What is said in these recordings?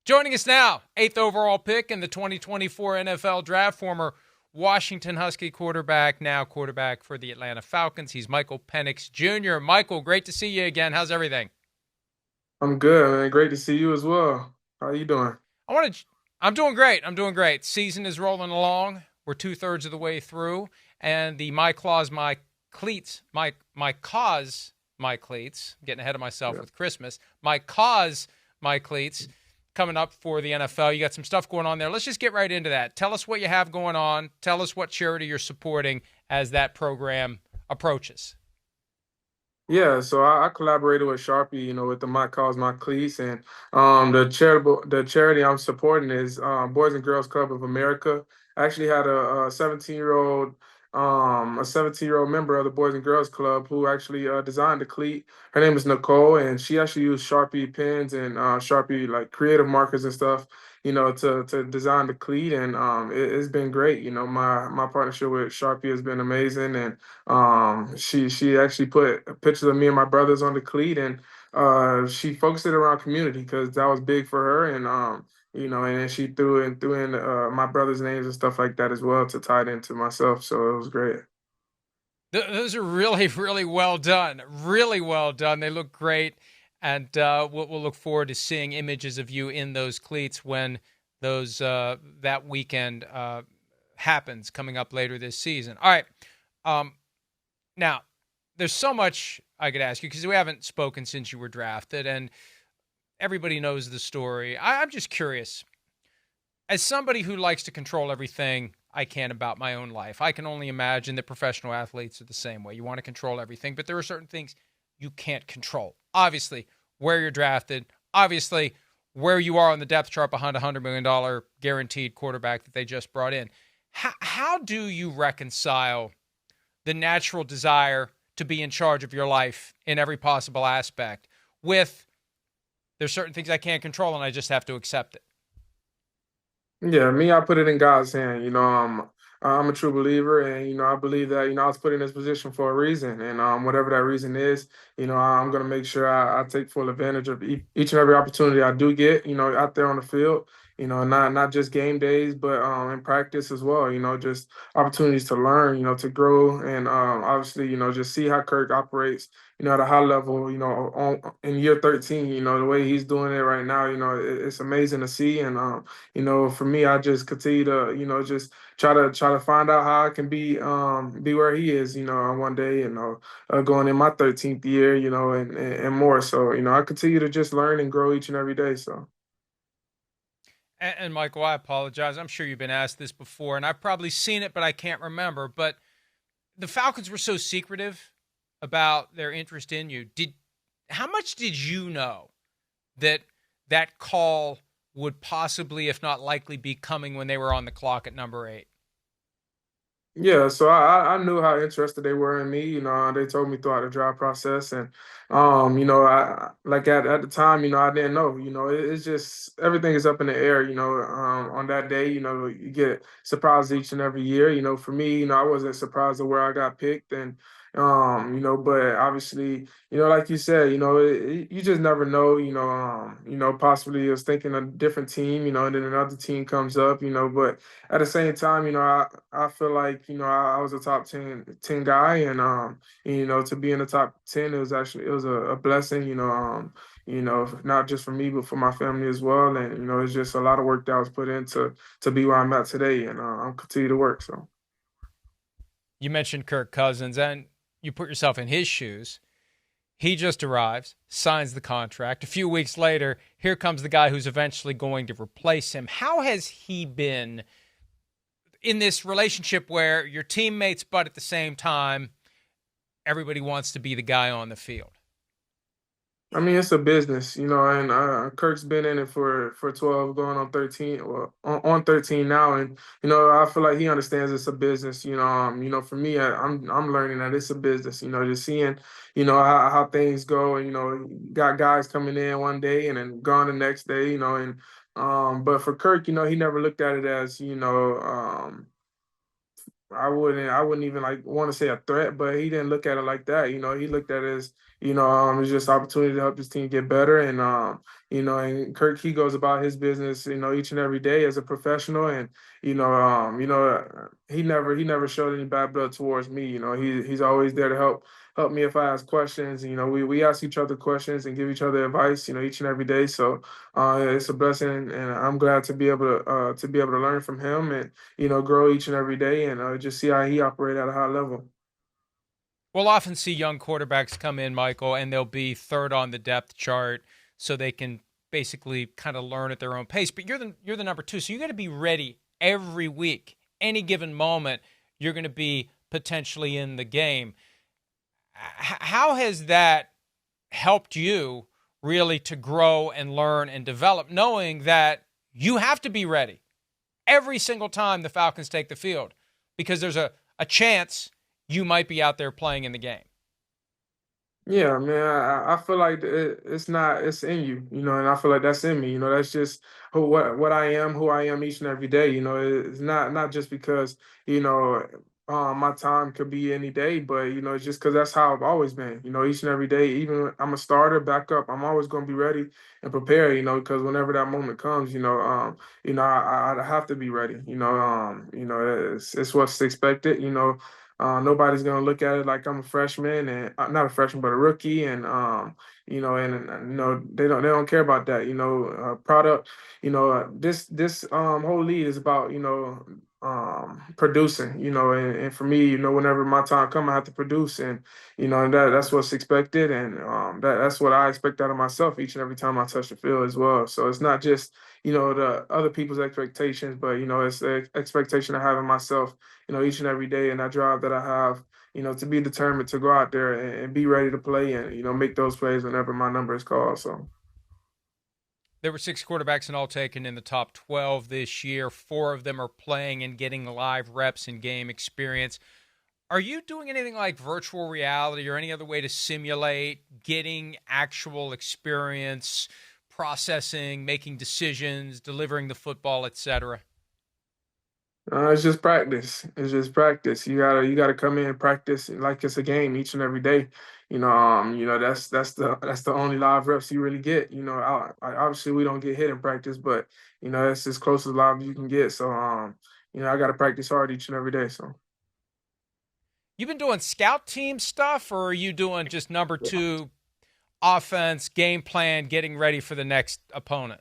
Joining us now, 8th overall pick in the 2024 NFL Draft, former Washington Husky quarterback, now quarterback for the Atlanta Falcons. He's Michael Penix Jr. Michael, great to see you again. How's everything? I'm good, man. Great to see you as well. How are you doing? I want to. I'm doing great. I'm doing great. Season is rolling along. We're 2/3 of the way through, and the my claws, my cleats, my cause, my cleats. Getting ahead of myself Yeah. with Christmas. My cause, my cleats. Coming up for the NFL. You got some stuff going on there. Let's just get right into that. Tell us what you have going on. Tell us what charity you're supporting as that program approaches. Yeah, so I collaborated with Sharpie, with the My Cause My Cleats, and the charity I'm supporting is Boys and Girls Club of America. I actually had a 17-year-old member of the Boys and Girls Club who actually designed the cleat. Her name is Nicole, and she actually used Sharpie pens and Sharpie like creative markers and stuff, to design the cleat, and it's been great. My partnership with Sharpie has been amazing, and she actually put pictures of me and my brothers on the cleat, and she focused it around community because that was big for her, and and then she threw in my brothers' names and stuff like that as well to tie it into myself. So it was great. Those are really, really well done. Really well done. They look great. And we'll look forward to seeing images of you in those cleats when those that weekend happens coming up later this season. All right. Um, Now, there's so much I could ask you because we haven't spoken since you were drafted, and everybody knows the story. I'm just curious. As somebody who likes to control everything I can about my own life, I can only imagine that professional athletes are the same way. You want to control everything, but there are certain things you can't control. Obviously, where you're drafted, obviously, where you are on the depth chart behind a $100 million guaranteed quarterback that they just brought in. How do you reconcile the natural desire to be in charge of your life in every possible aspect with there's certain things I can't control and I just have to accept it? Yeah, me, I put it in God's hand. I'm a true believer, and I believe that I was put in this position for a reason, and whatever that reason is, I'm gonna make sure I take full advantage of each and every opportunity I do get, out there on the field. Not just game days, but in practice as well. Just opportunities to learn, to grow, and obviously, just see how Kirk operates. At a high level, in year 13, the way he's doing it right now, it's amazing to see, and for me, I just continue to, just try to find out how I can be where he is, one day, going in my 13th year, and more. So, I continue to just learn and grow each and every day. So. And Michael, I apologize. I'm sure you've been asked this before, and I've probably seen it, but I can't remember. But the Falcons were so secretive about their interest in you. How much did you know that that call would possibly, if not likely, be coming when they were on the clock at number 8? Yeah, so I knew how interested they were in me. They told me throughout the draft process, and I like at the time, I didn't know. It's just everything is up in the air. On that day, you get surprised each and every year. For me, I wasn't surprised at where I got picked, and but obviously, like you said, you just never know. Possibly I was thinking a different team, and then another team comes up, but at the same time, I feel like, I was a top 10 guy, and to be in the top 10, it was a blessing, not just for me, but for my family as well. And, it's just a lot of work that was put in to be where I'm at today, and I'm continue to work. So. You mentioned Kirk Cousins, and you put yourself in his shoes. He just arrives, signs the contract. A few weeks later, here comes the guy who's eventually going to replace him. How has he been in this relationship where your teammates, but at the same time, everybody wants to be the guy on the field? I mean, it's a business, and Kirk's been in it for 12, going on 13, well, on 13 now, and I feel like he understands it's a business. For me, I'm learning that it's a business. Just seeing, how things go, and got guys coming in one day and then gone the next day, and but for Kirk, he never looked at it as, I wouldn't even like want to say a threat, but he didn't look at it like that. He looked at it as, it's just opportunity to help this team get better. And and Kirk, he goes about his business, each and every day as a professional. And he never showed any bad blood towards me. He's always there to help me if I ask questions. We ask each other questions and give each other advice, each and every day. So it's a blessing, and I'm glad to be able to learn from him and grow each and every day, and just see how he operate at a high level. We'll often see young quarterbacks come in, Michael, and they'll be third on the depth chart so they can basically kind of learn at their own pace. But you're the number two, so you got to be ready every week. Any given moment, you're going to be potentially in the game. How has that helped you really to grow and learn and develop, knowing that you have to be ready every single time the Falcons take the field because there's a chance you might be out there playing in the game? Yeah, man, I feel like it's in you, and I feel like that's in me, that's just what I am, who I am each and every day, it's not just because, my time could be any day, but, it's just because that's how I've always been, each and every day, even when I'm a starter, backup, I'm always going to be ready and prepared, because whenever that moment comes, I have to be ready, it's what's expected, nobody's gonna look at it like I'm a freshman and not a freshman, but a rookie, and they don't care about that. Product. This whole league is about producing. And for me, whenever my time comes, I have to produce, and that's what's expected, and that's what I expect out of myself each and every time I touch the field as well. So it's not just the other people's expectations, but it's the expectation I have of myself each and every day, and that drive that I have, to be determined to go out there and be ready to play and, make those plays whenever my number is called. So, There were six quarterbacks in all taken in the top 12 this year. Four of them are playing and getting live reps and game experience. Are you doing anything like virtual reality or any other way to simulate getting actual experience, processing, making decisions, delivering the football, etc.? it's just practice. It's just practice. You gotta come in and practice like it's a game each and every day. That's the only live reps you really get. Obviously we don't get hit in practice, but that's as close as live as you can get. So I gotta practice hard each and every day. So. You've been doing scout team stuff, or are you doing just number two offense, game plan, getting ready for the next opponent?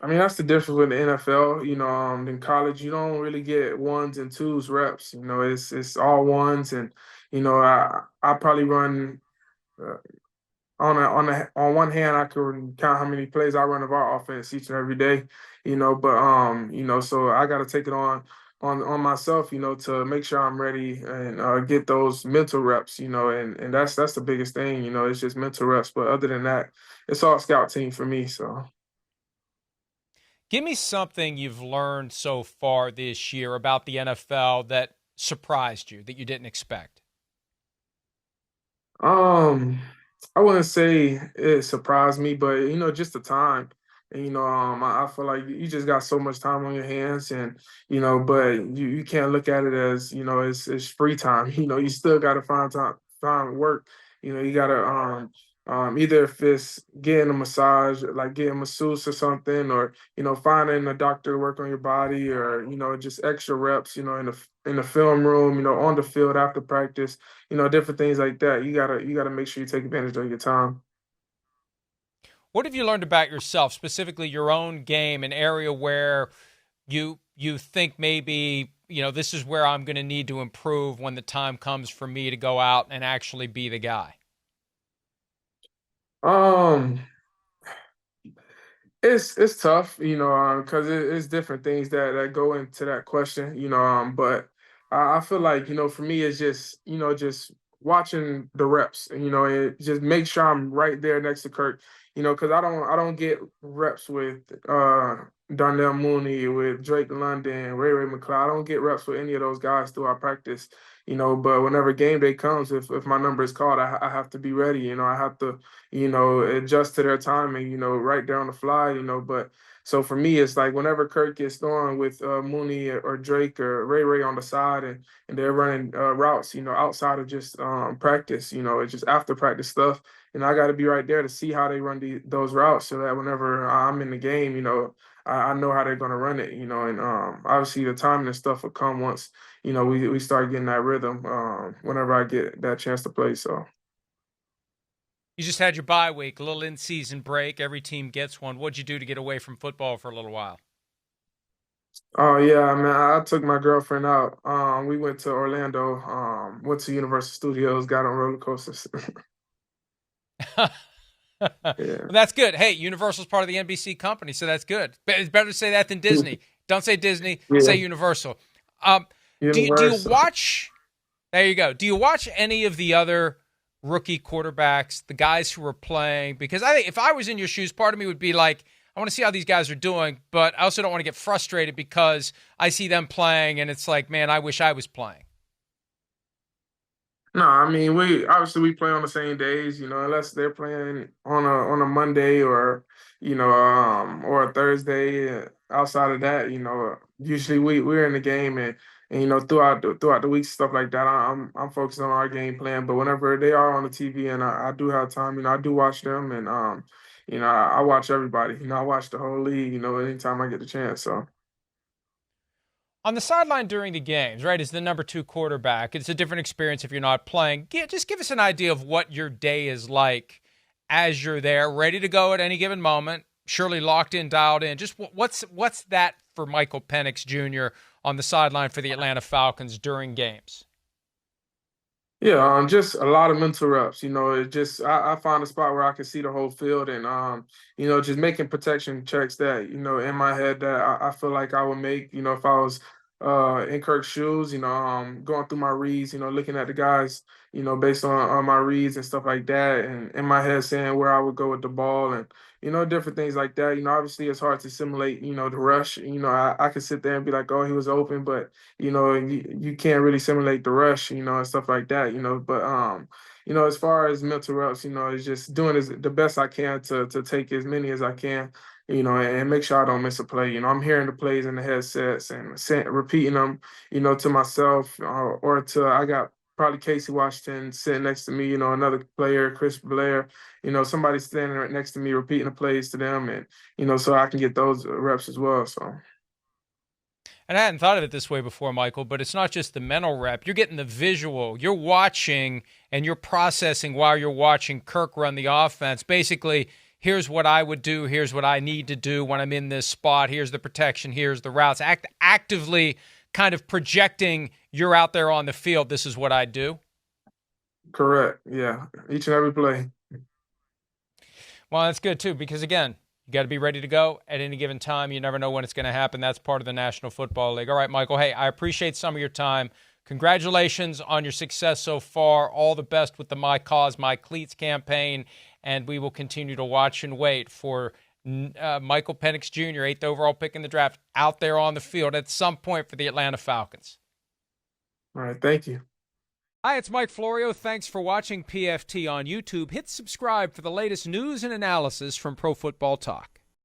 I mean, that's the difference with the NFL. In college, you don't really get ones and twos reps. It's all ones, and I probably run uh, on one hand, I can count how many plays I run of our offense each and every day. But so I got to take it on myself, to make sure I'm ready and get those mental reps. And that's the biggest thing. It's just mental reps. But other than that, it's all scout team for me. So. Give me something you've learned so far this year about the NFL that surprised you, that you didn't expect. Um, I wouldn't say it surprised me, but just the time. And I feel like you just got so much time on your hands, and but you can't look at it as it's free time. You still got to find work. You got to either if it's getting a massage, like getting a masseuse or something, or finding a doctor to work on your body, or just extra reps. In the film room, on the field after practice, different things like that. You gotta make sure you take advantage of your time. What have you learned about yourself, specifically your own game, an area where you think maybe, this is where I'm going to need to improve when the time comes for me to go out and actually be the guy? Um, it's tough, because it's different things that go into that question, but I feel like, for me, it's just watching the reps, and just make sure I'm right there next to Kirk, because I don't get reps with Darnell Mooney, with Drake London, Ray McCloud. I don't get reps with any of those guys through our practice, but whenever game day comes, if my number is called, I have to be ready, I have to adjust to their timing, right there on the fly, but so for me, it's like whenever Kirk gets throwing with Mooney or Drake or Ray on the side, and they're running routes, outside of just practice, it's just after practice stuff. And I got to be right there to see how they run those routes so that whenever I'm in the game, I know how they're going to run it, and obviously the timing and stuff will come once, we start getting that rhythm whenever I get that chance to play. So. You just had your bye week, a little in-season break. Every team gets one. What'd you do to get away from football for a little while? Oh yeah, man. I took my girlfriend out. We went to Orlando, went to Universal Studios, got on roller coasters. Well, Yeah. that's good. Hey, Universal's part of the NBC company, so that's good. But it's better to say that than Disney. Don't say Disney. Say Yeah. Universal. Um, do you Universal. watch? There you go. Do you watch any of the other rookie quarterbacks, the guys who are playing? Because I think if I was in your shoes, part of me would be like, I want to see how these guys are doing, but I also don't want to get frustrated because I see them playing and it's like, man, I wish I was playing. No, I mean we play on the same days, unless they're playing on a Monday or a Thursday. Outside of that, usually we're in the game and throughout the week stuff like that. I'm focused on our game plan, but whenever they are on the TV and I do have time, I do watch them and I watch everybody. I watch the whole league. Anytime I get the chance. So. On the sideline during the games, right, as the number two quarterback, it's a different experience if you're not playing. Just give us an idea of what your day is like as you're there, ready to go at any given moment, surely locked in, dialed in. Just what's that for Michael Penix Jr. on the sideline for the Atlanta Falcons during games? Yeah, just a lot of mental reps. It just I find a spot where I can see the whole field and just making protection checks that, in my head that I feel like I would make, if I was in Kirk's shoes, going through my reads, looking at the guys, based on my reads and stuff like that, and in my head saying where I would go with the ball and different things like that. Obviously it's hard to simulate, the rush. I could sit there and be like, oh, he was open, but you can't really simulate the rush, and stuff like that, But as far as mental reps, it's just doing the best I can to take as many as I can, and make sure I don't miss a play. I'm hearing the plays in the headsets and repeating them, to myself or to I got probably Casey Washington sitting next to me, another player, Chris Blair, somebody standing right next to me repeating the plays to them and, so I can get those reps as well. So. And I hadn't thought of it this way before, Michael, but it's not just the mental rep. You're getting the visual. You're watching and you're processing while you're watching Kirk run the offense. Basically, here's what I would do. Here's what I need to do when I'm in this spot. Here's the protection. Here's the routes. Actively kind of projecting you're out there on the field. This is what I do. Correct. Yeah. Each and every play. Well, that's good, too, because, again, you got to be ready to go at any given time. You never know when it's going to happen. That's part of the National Football League. All right, Michael, hey, I appreciate some of your time. Congratulations on your success so far. All the best with the My Cause, My Cleats campaign, and we will continue to watch and wait for Michael Penix Jr., 8th overall pick in the draft, out there on the field at some point for the Atlanta Falcons. All right. Thank you. Hi, it's Mike Florio. Thanks for watching PFT on YouTube. Hit subscribe for the latest news and analysis from Pro Football Talk.